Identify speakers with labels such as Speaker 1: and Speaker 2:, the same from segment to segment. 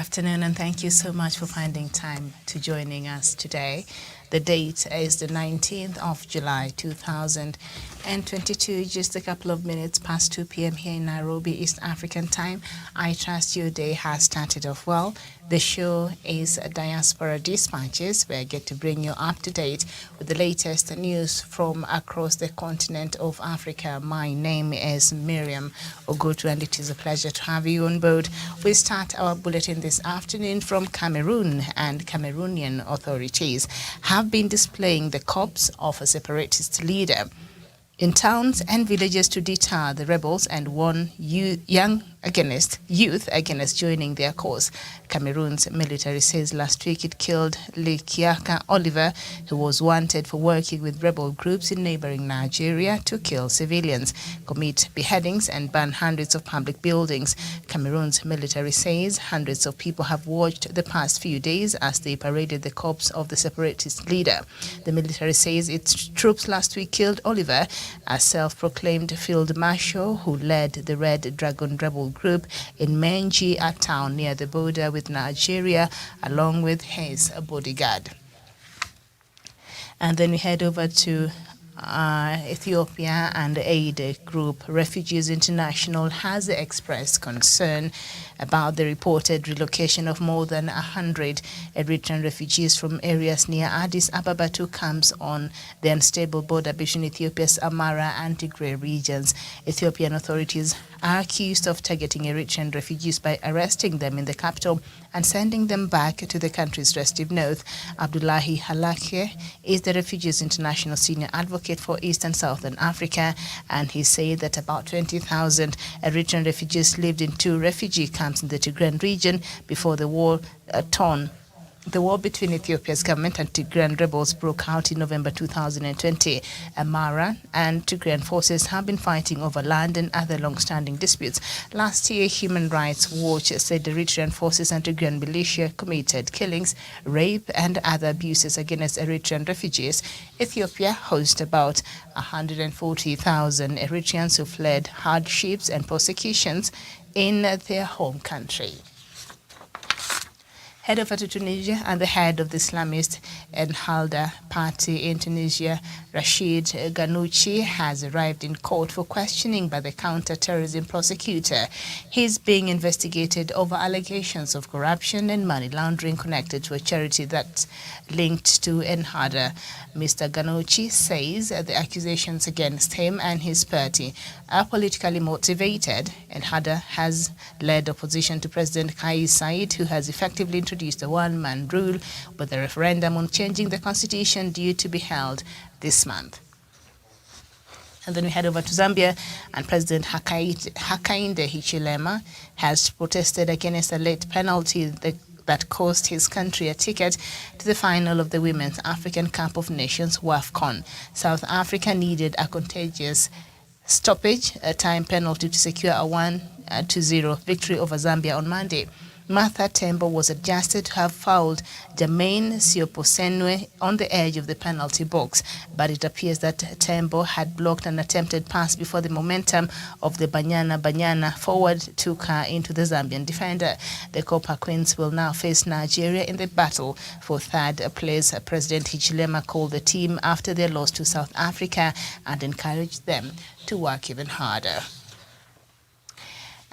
Speaker 1: afternoon, and thank you so much for finding time to joining us today. The date is the 19th of July 2022, just a couple of minutes past 2 p.m. here in Nairobi, East African time. I trust your day has started off well. The show is Diaspora Dispatches, where I get to bring you up to date with the latest news from across the continent of Africa. My name is Miriam Ogotu, and it is a pleasure to have you on board. We start our bulletin this afternoon from Cameroon, and Cameroonian authorities have been displaying the corpse of a separatist leader in towns and villages to deter the rebels and warn youth against joining their cause. Cameroon's military says last week it killed Lekiaka Oliver, who was wanted for working with rebel groups in neighboring Nigeria to kill civilians, commit beheadings, and burn hundreds of public buildings. Cameroon's military says hundreds of people have watched the past few days as they paraded the corpse of the separatist leader. The military says its troops last week killed Oliver, a self-proclaimed field marshal who led the Red Dragon rebel group in Menji, a town near the border with Nigeria, along with his bodyguard. And then we head over to Ethiopia, and the aid group Refugees International has expressed concern about the reported relocation of more than 100 Eritrean refugees from areas near Addis Ababa to camps on the unstable border between Ethiopia's Amhara and Tigray regions. Ethiopian authorities are accused of targeting Eritrean refugees by arresting them in the capital and sending them back to the country's restive north. Abdullahi Halake is the Refugees International senior advocate for East and Southern Africa, and he said that about 20,000 Eritrean refugees lived in 2 refugee camps in the Tigrayan region before the war The war between Ethiopia's government and Tigrayan rebels broke out in November 2020. Amhara and Tigrayan forces have been fighting over land and other long-standing disputes. Last year, Human Rights Watch said the Eritrean forces and Tigrayan militia committed killings, rape, and other abuses against Eritrean refugees. Ethiopia hosts about 140,000 Eritreans who fled hardships and persecutions in their home country. Head over to Tunisia, and the head of the Islamist Ennahda party in Tunisia, Rashid Ghannouchi, has arrived in court for questioning by the counter-terrorism prosecutor. He's being investigated over allegations of corruption and money laundering connected to a charity that's linked to Ennahda. Mr. Ghannouchi says the accusations against him and his party are politically motivated. Ennahda has led opposition to President Kais Saied, who has effectively introduced a one-man rule, with a referendum on changing the constitution due to be held this month. And then we head over to Zambia, and President Hakainde Hichilema has protested against a late penalty that cost his country a ticket to the final of the Women's African Cup of Nations, WAFCON. South Africa needed a contagious stoppage, a time penalty, to secure a 1-0 victory over Zambia on Monday. Martha Tembo was adjusted to have fouled Jermaine Sioposenwe on the edge of the penalty box, but it appears that Tembo had blocked an attempted pass before the momentum of the Banyana forward took her into the Zambian defender. The Copper Queens will now face Nigeria in the battle for third place. President Hichilema called the team after their loss to South Africa and encouraged them to work even harder.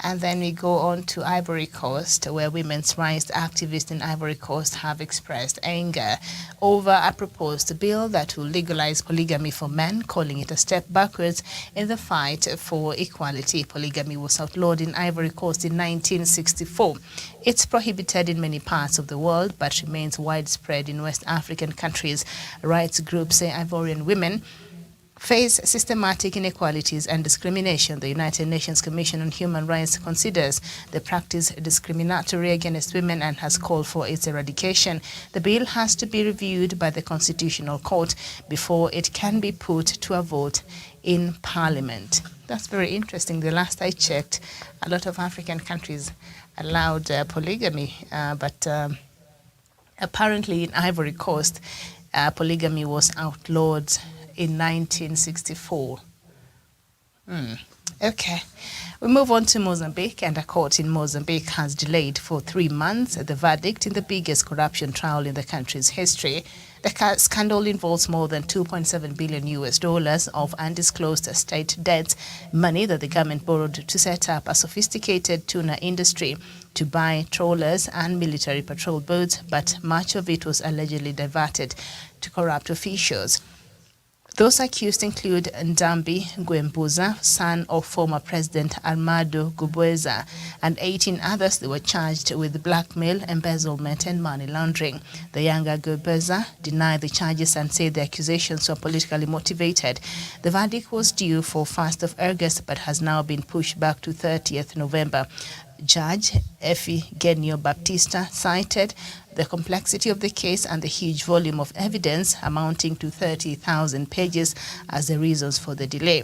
Speaker 1: And then we go on to Ivory Coast, where women's rights activists in Ivory Coast have expressed anger over a proposed bill that will legalize polygamy for men, calling it a step backwards in the fight for equality. Polygamy was outlawed in Ivory Coast in 1964. It's prohibited in many parts of the world, but remains widespread in West African countries. Rights groups say Ivorian women face systematic inequalities and discrimination. The United Nations Commission on Human Rights considers the practice discriminatory against women and has called for its eradication. The bill has to be reviewed by the Constitutional Court before it can be put to a vote in Parliament. That's very interesting. The last I checked, a lot of African countries allowed polygamy, but apparently in Ivory Coast, polygamy was outlawed in 1964. Okay. We move on to Mozambique, and a court in Mozambique has delayed for 3 months the verdict in the biggest corruption trial in the country's history. The scandal involves more than 2.7 billion US dollars of undisclosed state debts, money that the government borrowed to set up a sophisticated tuna industry, to buy trawlers and military patrol boats, but much of it was allegedly diverted to corrupt officials. Those accused include Ndambi Gwembuza, son of former President Armando Guebuza, and 18 others that were charged with blackmail, embezzlement, and money laundering. The younger Guebuza denied the charges and said the accusations were politically motivated. The verdict was due for 1st of August but has now been pushed back to 30th November. Judge Genio Baptista cited the complexity of the case and the huge volume of evidence amounting to 30,000 pages as the reasons for the delay.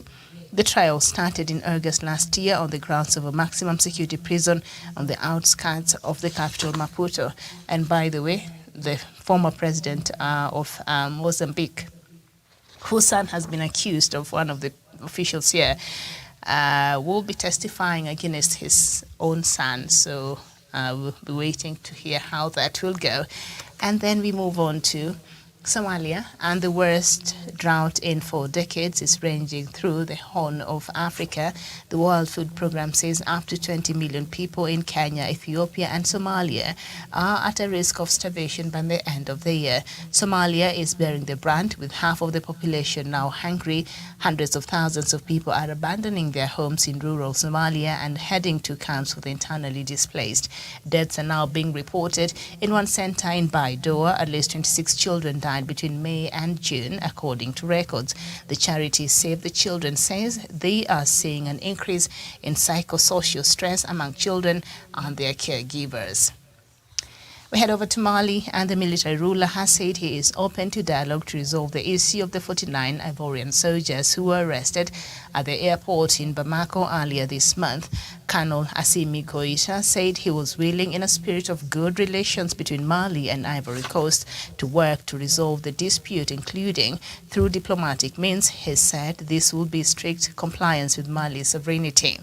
Speaker 1: The trial started in August last year on the grounds of a maximum security prison on the outskirts of the capital, Maputo. And by the way, the former president of Mozambique, whose son has been accused of one of the officials here, will be testifying against his own son. So we'll be waiting to hear how that will go. And then we move on to Somalia, and the worst drought in 4 decades is ranging through the Horn of Africa. The World Food Programme says up to 20 million people in Kenya, Ethiopia, and Somalia are at a risk of starvation by the end of the year. Somalia is bearing the brunt, with half of the population now hungry. Hundreds of thousands of people are abandoning their homes in rural Somalia and heading to camps for the internally displaced. Deaths are now being reported. In one center in Baidoa, at least 26 children died between May and June, according to records. The charity Save the Children says they are seeing an increase in psychosocial stress among children and their caregivers. We head over to Mali, and the military ruler has said he is open to dialogue to resolve the issue of the 49 Ivorian soldiers who were arrested at the airport in Bamako earlier this month. Colonel Assimi Goïta said he was willing, in a spirit of good relations between Mali and Ivory Coast, to work to resolve the dispute, including through diplomatic means. He said this would be strict compliance with Mali's sovereignty.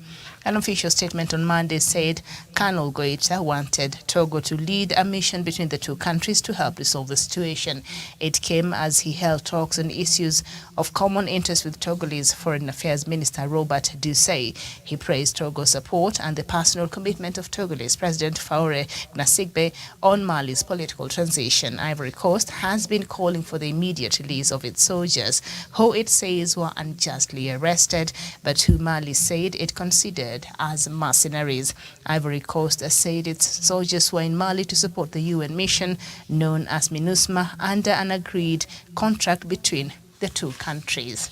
Speaker 1: An official statement on Monday said Colonel Goïta wanted Togo to lead a mission between the two countries to help resolve the situation. It came as he held talks on issues of common interest with Togolese Foreign Affairs Minister Robert Dussey. He praised Togo's support and the personal commitment of Togolese President Faure Gnassingbe on Mali's political transition. Ivory Coast has been calling for the immediate release of its soldiers, who it says were unjustly arrested, but who Mali said it considered as mercenaries. Ivory Coast said its soldiers were in Mali to support the UN mission known as MINUSMA under an agreed contract between the two countries.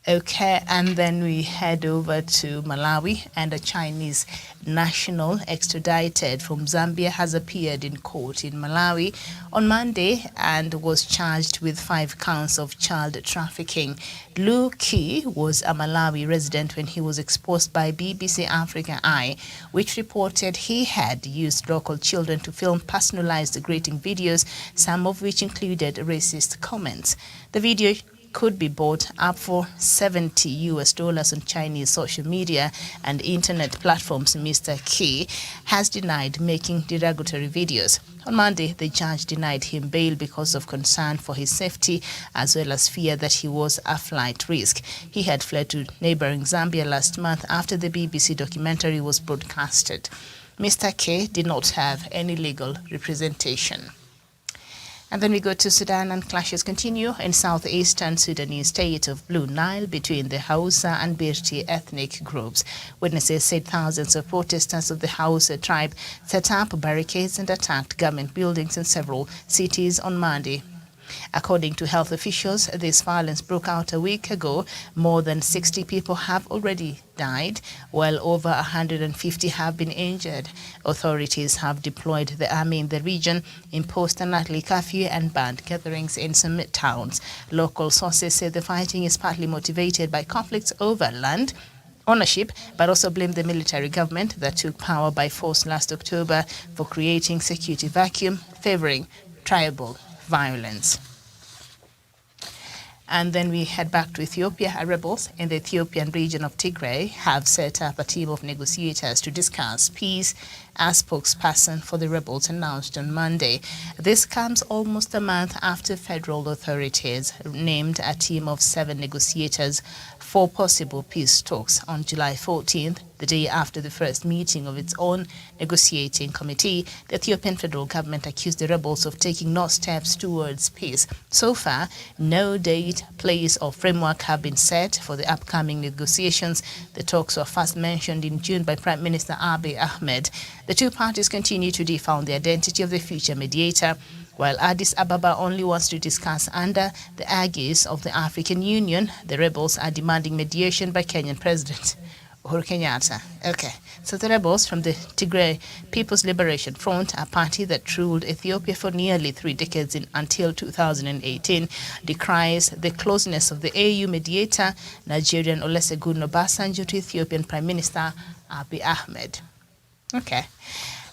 Speaker 1: Okay, and then we head over to Malawi, and a Chinese national extradited from Zambia has appeared in court in Malawi on Monday and was charged with 5 counts of child trafficking. Lu Ki was a Malawi resident when he was exposed by BBC Africa Eye, which reported he had used local children to film personalized greeting videos, some of which included racist comments. The video could be bought up for $70 on Chinese social media and internet platforms. Mr. Key has denied making derogatory videos. On Monday, the judge denied him bail because of concern for his safety, as well as fear that he was a flight risk. He had fled to neighboring Zambia last month after the BBC documentary was broadcasted. Mr. K did not have any legal representation. And then we go to Sudan, and clashes continue in southeastern Sudanese state of Blue Nile between the Hausa and Birti ethnic groups. Witnesses said thousands of protesters of the Hausa tribe set up barricades and attacked government buildings in several cities on Monday. According to health officials, this violence broke out a week ago. More than 60 people have already died, while over 150 have been injured. Authorities have deployed the army in the region, imposed a nightly curfew, and banned gatherings in some towns. Local sources say the fighting is partly motivated by conflicts over land ownership, but also blame the military government that took power by force last October for creating security vacuum, favoring tribal violence. And then we head back to Ethiopia. Rebels in the Ethiopian region of Tigray have set up a team of negotiators to discuss peace, as spokesperson for the rebels announced on Monday. This comes almost a month after federal authorities named a team of 7 negotiators for possible peace talks on July 14th, the day after the first meeting of its own negotiating committee. The Ethiopian federal government accused the rebels of taking no steps towards peace. So far, no date, place, or framework have been set for the upcoming negotiations. The talks were first mentioned in June by Prime Minister Abiy Ahmed. The two parties continue to define the identity of the future mediator, while Addis Ababa only wants to discuss under the aegis of the African Union. The rebels are demanding mediation by Kenyan President Uhuru Kenyatta. Okay, so the rebels from the Tigray People's Liberation Front, a party that ruled Ethiopia for nearly 3 decades until 2018, decries the closeness of the AU mediator, Nigerian Olusegun Obasanjo, to Ethiopian Prime Minister Abiy Ahmed. Okay,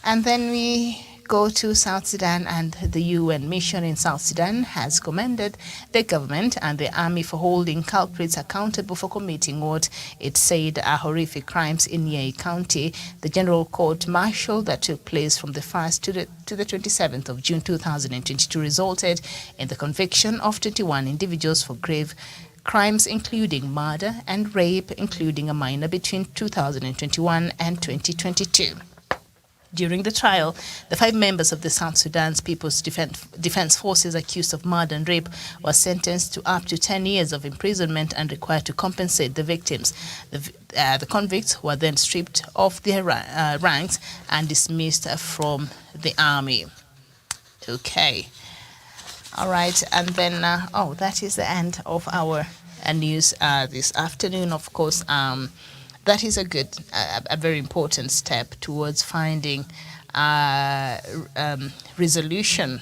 Speaker 1: and then we go to South Sudan, and the UN mission in South Sudan has commended the government and the army for holding culprits accountable for committing what it said are horrific crimes in Yei County. The General Court Martial that took place from the 1st to the 27th of June 2022 resulted in the conviction of 21 individuals for grave crimes including murder and rape, including a minor between 2021 and 2022. During the trial, the 5 members of the South Sudan's People's Defense Forces accused of murder and rape were sentenced to up to 10 years of imprisonment and required to compensate the victims. The convicts were then stripped of their ranks and dismissed from the army. Okay. All right. And then, that is the end of our news this afternoon. Of course, that is a very important step towards finding resolution,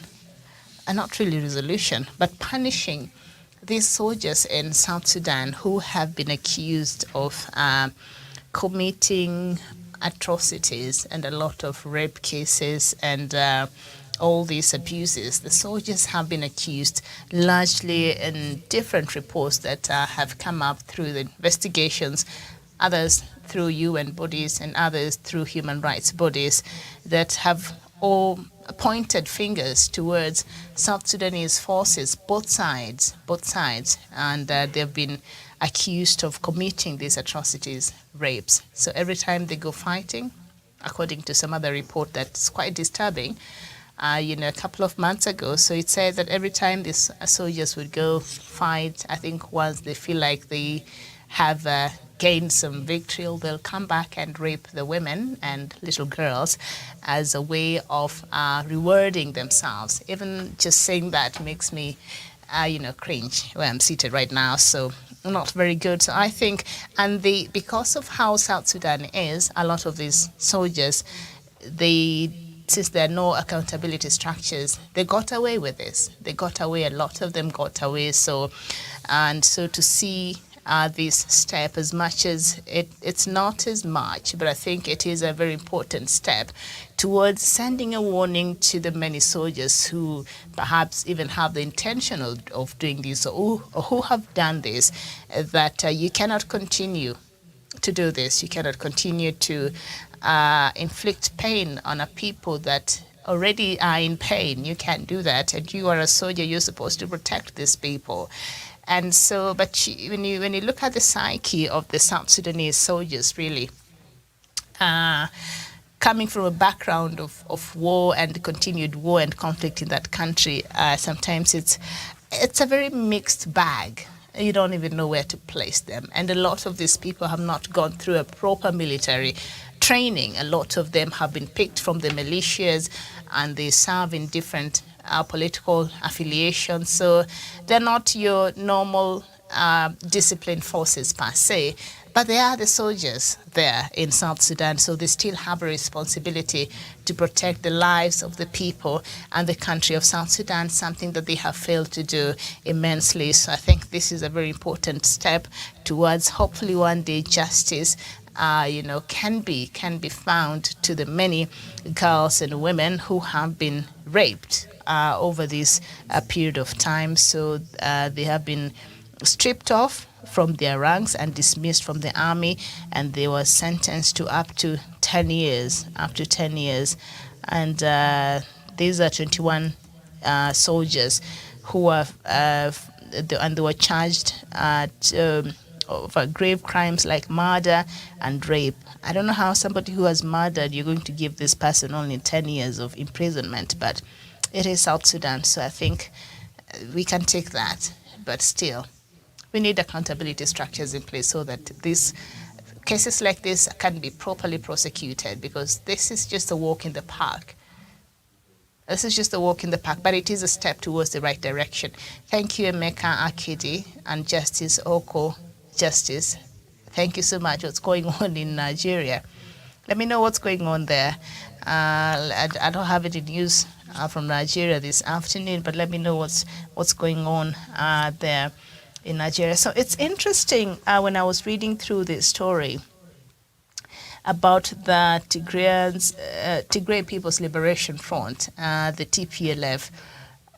Speaker 1: not really resolution, but punishing these soldiers in South Sudan who have been accused of committing atrocities and a lot of rape cases and all these abuses. The soldiers have been accused largely in different reports that have come up through the investigations, others through UN bodies and others through human rights bodies that have all pointed fingers towards South Sudanese forces, both sides, and they've been accused of committing these atrocities, rapes. So every time they go fighting, according to some other report that's quite disturbing, a couple of months ago, so it said that every time these soldiers would go fight, I think once they feel like they have gained some victory, they'll come back and rape the women and little girls as a way of rewarding themselves. Even just saying that makes me, cringe where I'm seated right now. So not very good. So I think, because of how South Sudan is, a lot of these soldiers, since there are no accountability structures, they got away with this. A lot of them got away. So to see this step, as much as it's not as much, but I think it is a very important step towards sending a warning to the many soldiers who perhaps even have the intention of doing this or who have done this, that you cannot continue to do this. You cannot continue to inflict pain on a people that already are in pain. You can't do that. And you are a soldier, you're supposed to protect these people. And so, when you look at the psyche of the South Sudanese soldiers, really, coming from a background of war and continued war and conflict in that country, sometimes it's a very mixed bag. You don't even know where to place them. And a lot of these people have not gone through a proper military training. A lot of them have been picked from the militias and they serve in different political affiliations. So they're not your normal disciplined forces per se, but they are the soldiers there in South Sudan. So they still have a responsibility to protect the lives of the people and the country of South Sudan, something that they have failed to do immensely. So I think this is a very important step towards hopefully one day justice can be found to the many girls and women who have been raped over this period of time. So they have been stripped off from their ranks and dismissed from the army, and they were sentenced to up to 10 years. And these are 21 soldiers who were, and they were charged for grave crimes like murder and rape. I don't know how somebody who has murdered, you're going to give this person only 10 years of imprisonment, but it is South Sudan, so I think we can take that. But still, we need accountability structures in place so that these cases like this can be properly prosecuted, because this is just a walk in the park. This is just a walk in the park, but it is a step towards the right direction. Thank you, Emeka Akidi and Justice Oko. Justice, thank you so much. What's going on in Nigeria? Let me know what's going on there. I don't have any news from Nigeria this afternoon, but let me know what's going on there in Nigeria. So it's interesting when I was reading through this story about the Tigray People's Liberation Front, the TPLF,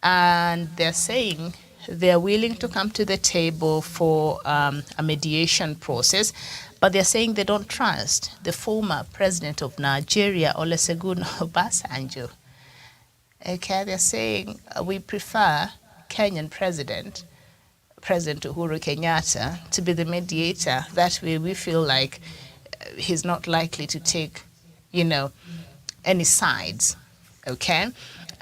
Speaker 1: and they're saying they're willing to come to the table for a mediation process, but they're saying they don't trust the former president of Nigeria, Olusegun Obasanjo. Okay, they're saying we prefer Kenyan President Uhuru Kenyatta to be the mediator. That way we feel like he's not likely to take, any sides, okay?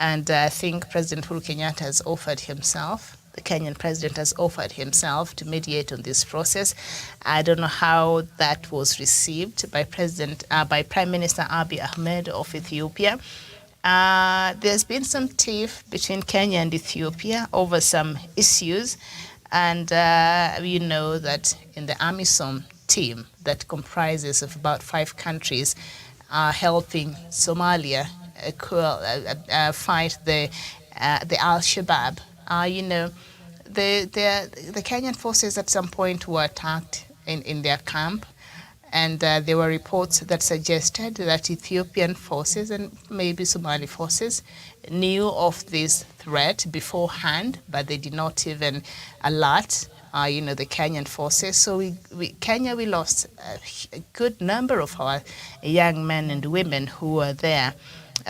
Speaker 1: And I think President Uhuru Kenyatta has offered himself, the Kenyan president has offered himself to mediate on this process. I don't know how that was received by Prime Minister Abiy Ahmed of Ethiopia. There's been some tiff between Kenya and Ethiopia over some issues, and you know that in the AMISOM team that comprises of about 5 countries helping Somalia fight the Al-Shabaab. The Kenyan forces at some point were attacked in their camp, and there were reports that suggested that Ethiopian forces and maybe Somali forces knew of this threat beforehand, but they did not even alert the Kenyan forces. So Kenya lost a good number of our young men and women who were there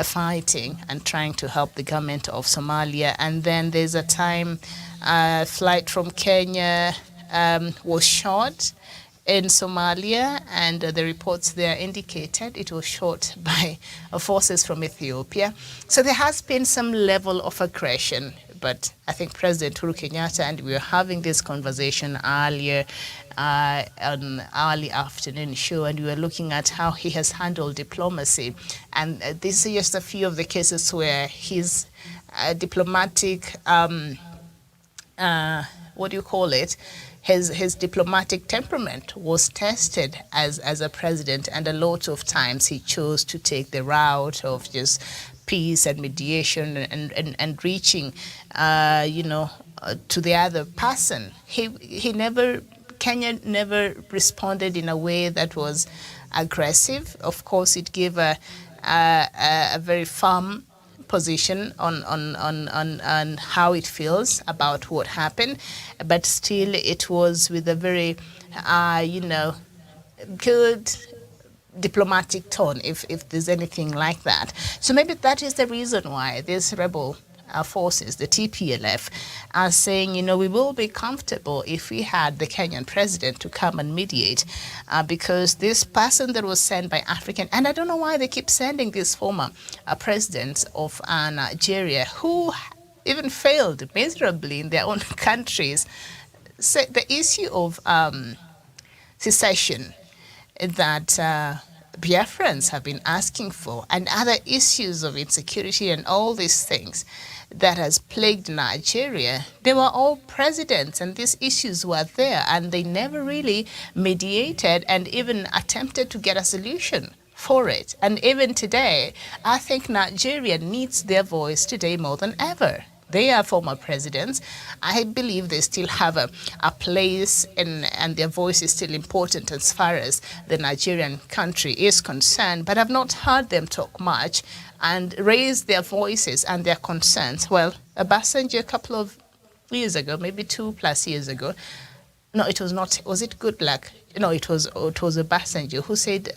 Speaker 1: fighting and trying to help the government of Somalia. And then there's a time a flight from Kenya was shot in Somalia, and the reports there indicated it was shot by forces from Ethiopia. So there has been some level of aggression, but I think President Uhuru Kenyatta, and we were having this conversation earlier on early afternoon show, and we were looking at how he has handled diplomacy. And these are just a few of the cases where his diplomatic, his diplomatic temperament was tested as a president, and a lot of times he chose to take the route of just peace and mediation and reaching, to the other person. Kenya never responded in a way that was aggressive. Of course, it gave a very firm position on how it feels about what happened, but still it was with a very, good diplomatic tone, if there's anything like that. So maybe that is the reason why these rebel forces, the TPLF, are saying, we will be comfortable if we had the Kenyan president to come and mediate, because this person that was sent by African, and I don't know why they keep sending these former presidents of Nigeria, who even failed miserably in their own countries. So the issue of secession that Biafrans have been asking for, and other issues of insecurity and all these things that has plagued Nigeria, they were all presidents, and these issues were there, and they never really mediated and even attempted to get a solution for it. And even today, I think Nigeria needs their voice today more than ever. They are former presidents. I believe they still have a place, and their voice is still important as far as the Nigerian country is concerned. But I've not heard them talk much and raise their voices and their concerns. Well, Obasanjo, a couple of years ago, maybe 2+ years ago. No, it was not. Was it Goodluck? No, it was Obasanjo who said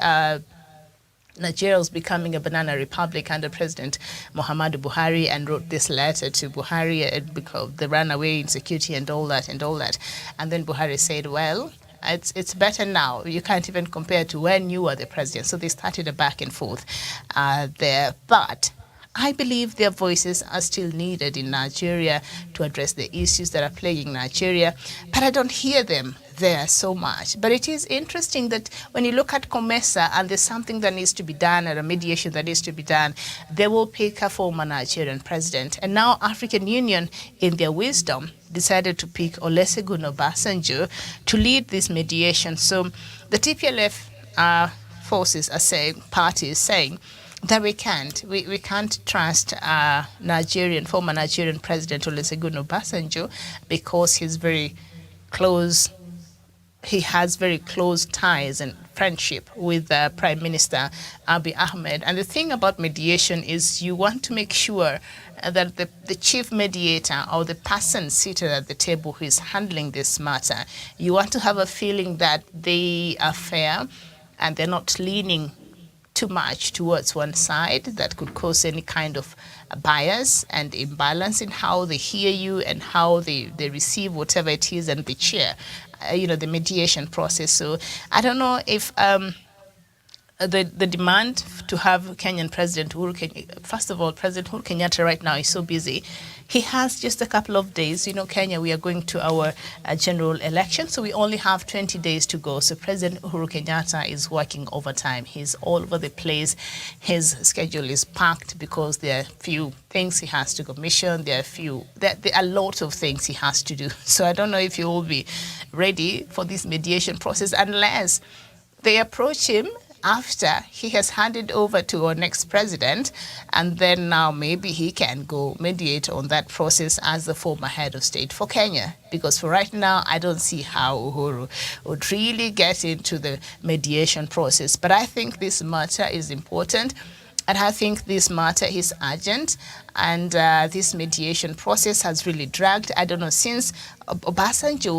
Speaker 1: Nigeria was becoming a banana republic under President Muhammadu Buhari, and wrote this letter to Buhari because the runaway insecurity and all that. And then Buhari said, well, it's better now. You can't even compare to when you were the president. So they started a back and forth there. But I believe their voices are still needed in Nigeria to address the issues that are plaguing Nigeria, but I don't hear them there so much. But it is interesting that when you look at COMESA and there's something that needs to be done, or a mediation that needs to be done, they will pick a former Nigerian president. And now African Union, in their wisdom, decided to pick Olusegun Obasanjo to lead this mediation. So the TPLF forces are saying, parties saying, that we can't trust former Nigerian President Olusegun Obasanjo because he has very close ties and friendship with Prime Minister Abiy Ahmed. And the thing about mediation is you want to make sure that the chief mediator, or the person seated at the table who is handling this matter, you want to have a feeling that they are fair and they're not leaning too much towards one side that could cause any kind of bias and imbalance in how they hear you and how they receive whatever it is and they chair, the mediation process. So I don't know if the demand to have Kenyan President Uhuru Kenyatta, first of all, President Uhuru Kenyatta right now is so busy. He has just a couple of days. Kenya, we are going to our general election, so we only have 20 days to go. So President Uhuru Kenyatta is working overtime. He's all over the place. His schedule is packed because there are few things he has to commission. There are a lot of things he has to do. So I don't know if he will be ready for this mediation process unless they approach him after he has handed over to our next president, and then now maybe he can go mediate on that process as the former head of state for Kenya. Because for right now, I don't see how Uhuru would really get into the mediation process. But I think this matter is important, and I think this matter is urgent, and this mediation process has really dragged. I don't know, since Obasanjo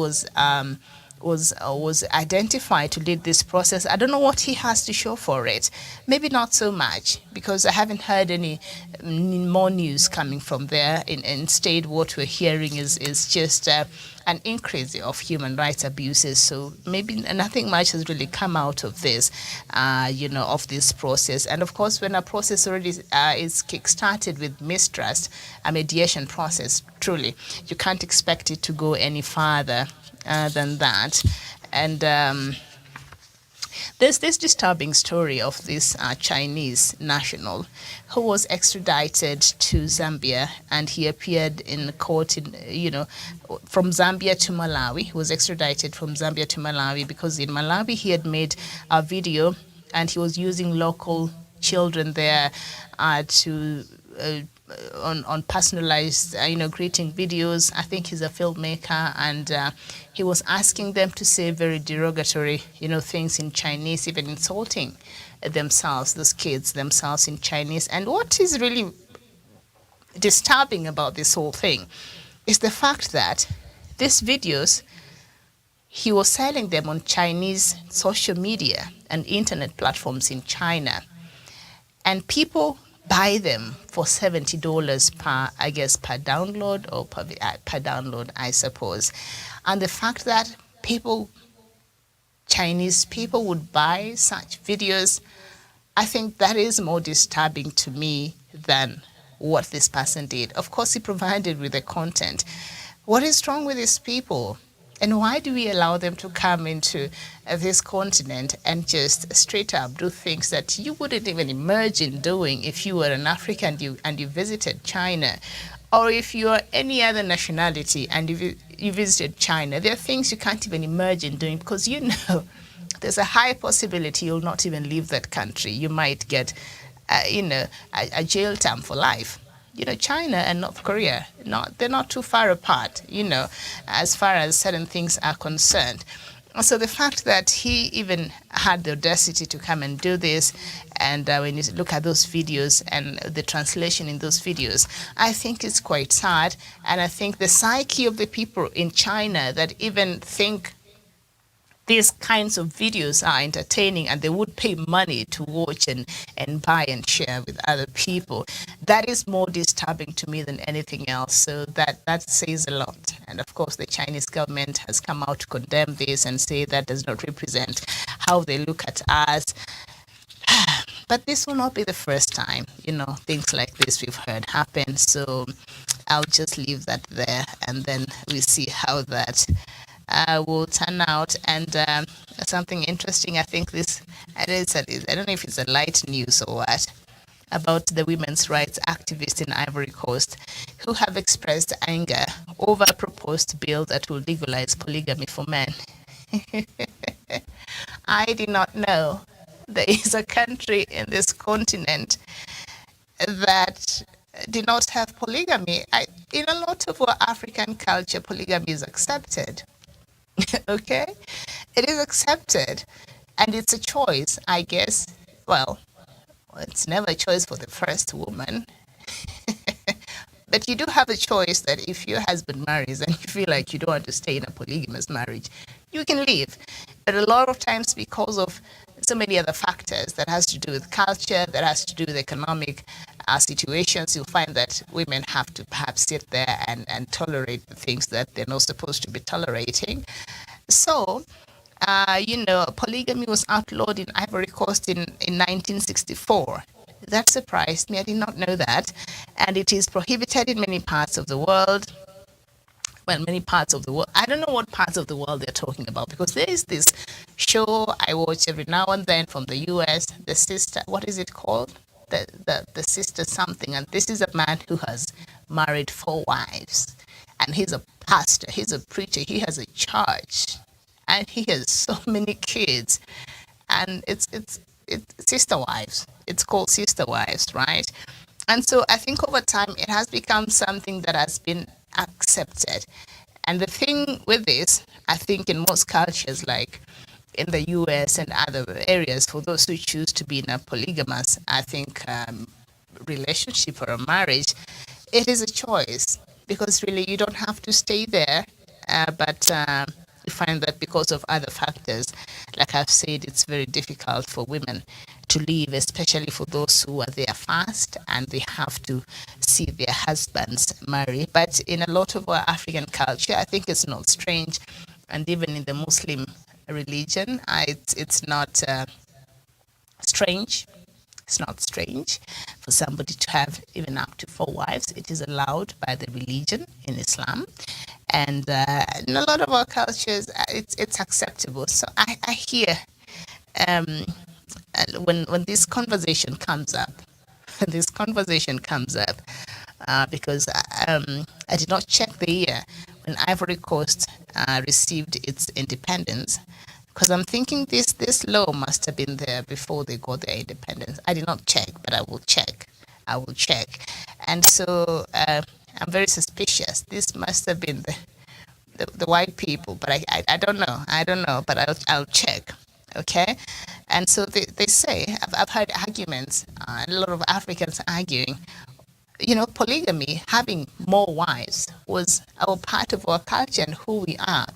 Speaker 1: was identified to lead this process, I don't know what he has to show for it. Maybe not so much, because I haven't heard any more news coming from there. Instead, what we're hearing is just an increase of human rights abuses. So maybe nothing much has really come out of this, of this process. And of course, when a process already is kick-started with mistrust, a mediation process, truly, you can't expect it to go any farther than that. And there's this disturbing story of this Chinese national who was extradited to Zambia, and he appeared in court from Zambia to Malawi. He was extradited from Zambia to Malawi because in Malawi he had made a video and he was using local children there to on personalized, greeting videos. I think he's a filmmaker, and he was asking them to say very derogatory, things in Chinese, even insulting themselves, those kids themselves in Chinese. And what is really disturbing about this whole thing is the fact that these videos, he was selling them on Chinese social media and internet platforms in China, and people buy them for $70 per download, or per download, I suppose. And the fact that Chinese people would buy such videos, I think that is more disturbing to me than what this person did. Of course, he provided with the content. What is wrong with these people? And why do we allow them to come into this continent and just straight up do things that you wouldn't even imagine doing if you were an African and you visited China? Or if you are any other nationality and you visited China, there are things you can't even imagine doing because there's a high possibility you'll not even leave that country. You might get, a jail term for life. China and North Korea, they're not too far apart, as far as certain things are concerned. So the fact that he even had the audacity to come and do this, and when you look at those videos and the translation in those videos, I think it's quite sad. And I think the psyche of the people in China that even think these kinds of videos are entertaining and they would pay money to watch and buy and share with other people. That is more disturbing to me than anything else. So that says a lot. And of course, the Chinese government has come out to condemn this and say that does not represent how they look at us. But this will not be the first time, things like this we've heard happen. So I'll just leave that there, and then we see how that will turn out. And something interesting, I think I don't know if it's a light news or what, about the women's rights activists in Ivory Coast who have expressed anger over a proposed bill that will legalize polygamy for men. I did not know there is a country in this continent that did not have polygamy. In a lot of our African culture, polygamy is accepted. Okay? It is accepted. And it's a choice, I guess. Well, it's never a choice for the first woman. But you do have a choice that if your husband marries and you feel like you don't want to stay in a polygamous marriage, you can leave. But a lot of times, because of so many other factors that has to do with culture, that has to do with economic situations, you'll find that women have to perhaps sit there and tolerate the things that they're not supposed to be tolerating. So, polygamy was outlawed in Ivory Coast in 1964. That surprised me. I did not know that. And it is prohibited in many parts of the world. Well, many parts of the world. I don't know what parts of the world they're talking about, because there is this show I watch every now and then from the US, the sister, what is it called? The sister something. And this is a man who has married 4 wives. And he's a pastor, he's a preacher, he has a church. And he has so many kids. And it's sister wives. It's called sister wives, right? And so I think over time it has become something that has been accepted. And the thing with this, I think in most cultures, like in the US and other areas, for those who choose to be in a polygamous, I think, relationship or a marriage, it is a choice, because really you don't have to stay there, but you find that because of other factors, like I've said, it's very difficult for women to leave, especially for those who are there first and they have to see their husbands marry. But in a lot of our African culture, I think it's not strange, and even in the Muslim religion, it's not strange. It's not strange for somebody to have even up to 4 wives. It is allowed by the religion in Islam. And in a lot of our cultures, it's acceptable. So I hear when this conversation comes up, because I did not check the year when Ivory Coast received its independence, because I'm thinking this law must have been there before they got their independence. I did not check, but I will check. And so I'm very suspicious. This must have been the white people, but I don't know, but I'll check. Okay? And so they say, I've heard arguments, a lot of Africans arguing, polygamy, having more wives, was our part of our culture and who we are.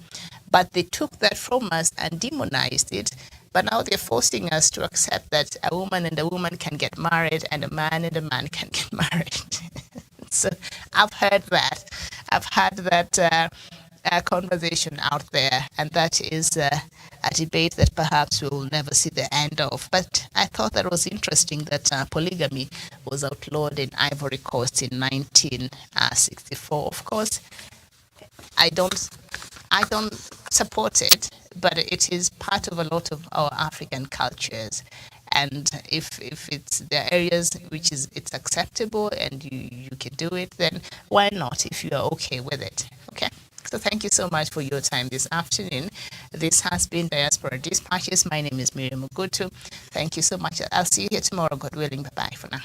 Speaker 1: But they took that from us and demonized it. But now they're forcing us to accept that a woman and a woman can get married and a man can get married. So I've heard that conversation out there, and that is a debate that perhaps we will never see the end of. But I thought that was interesting that polygamy was outlawed in Ivory Coast in 1964. Of course, I don't support it, but it is part of a lot of our African cultures. And if it's the areas which it's acceptable and you can do it, then why not, if you are okay with it? Okay. So thank you so much for your time this afternoon. This has been Diaspora Dispatches. My name is Miriam Mugutu. Thank you so much. I'll see you here tomorrow, God willing. Bye-bye for now.